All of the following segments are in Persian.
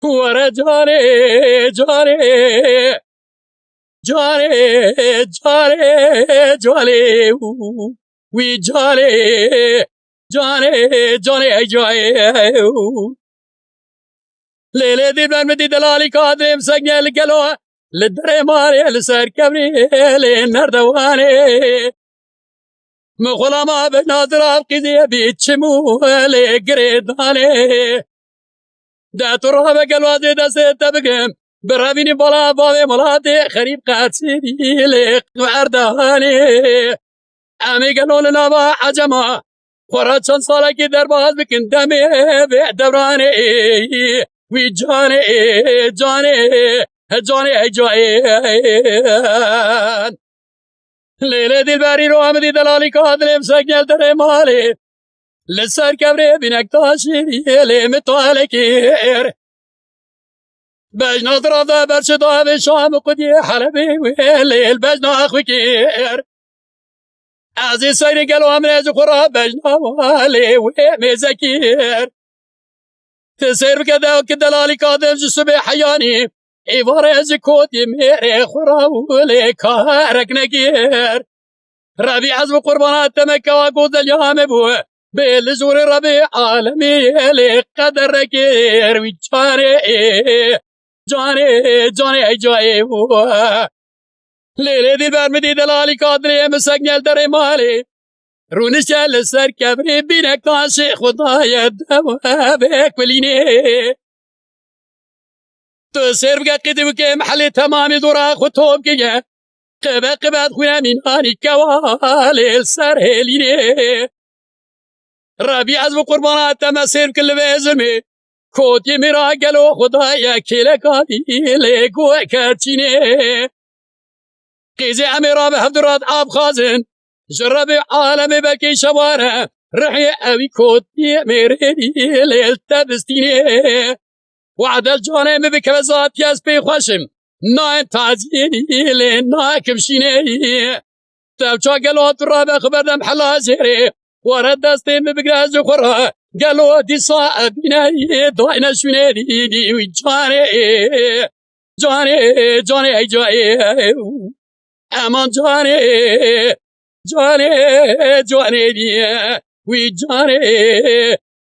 ورا جاني جاني جاني جاني جاني وي جاني جاني جاني جاني ليلة دي بلان مدي دلالي قادم سقني القلوة للدري ماري لسر كبري للنردواني مخلا ما بناظر قيدي بيتشمو لقريداني دا ترها بقلواتي دا ستبقم برابيني بلا بابي ملاتي خريب قاتسيني لك وعرداني امي قالوا لنا ما عجما ورا چند ساله کی در باز بکن دمی به دوراني وي جاني جاني جاني جوان ليلة دلبري رو همدي دلالي قادر مسجل در مالي لسر كبري بينك تاشيري لي متوالكير بجنا طرافة برشدها بالشام قدي حلبي ويلي بجنا اخوكير عزيز سيري قالوا امريز خرا بجنا والي ومزكير تسير بكذا وكدلالي قادم جسبي حياني إيوارز كودي ميري خرا ولي كارك نقير ربي عزم قربانات تمكا وقود اليوم بو بالزور ربي عالمي لي قدر ركير ويجاني جاني جاني جاني ليلة دي برمدي دلالي قادري مسجل دري مالي رونشال سر كبري بينك تاشي خدايا دوابك وليني تسير بقى قدمك محلي تمامي دورا خطوب كيه قبا قبا خونا من آني كوالي السر هليني ربي عزم قربانات تمسير كل بيزمي كوتي مرا قلو خدايا كيلكاني ليقوة كاتشيني قيزي أميرا بهدرات عاب خازن جربي عالمي بكي شوارع رحي أوي كوتي ميريني ليل تبستيني وعد الجانب بكبزات يسبي خوشم ناين تعزيني لين ناكم شيني تبچا قلوات رابع خبردم حلا زيري ورد دستين بقراز خورا قالوا دي صاحب بناي دوينا شنيدي وجاني جاني جاني جاني امان جاني جاني جاني دي وجاني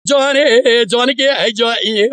جاني جاني جاني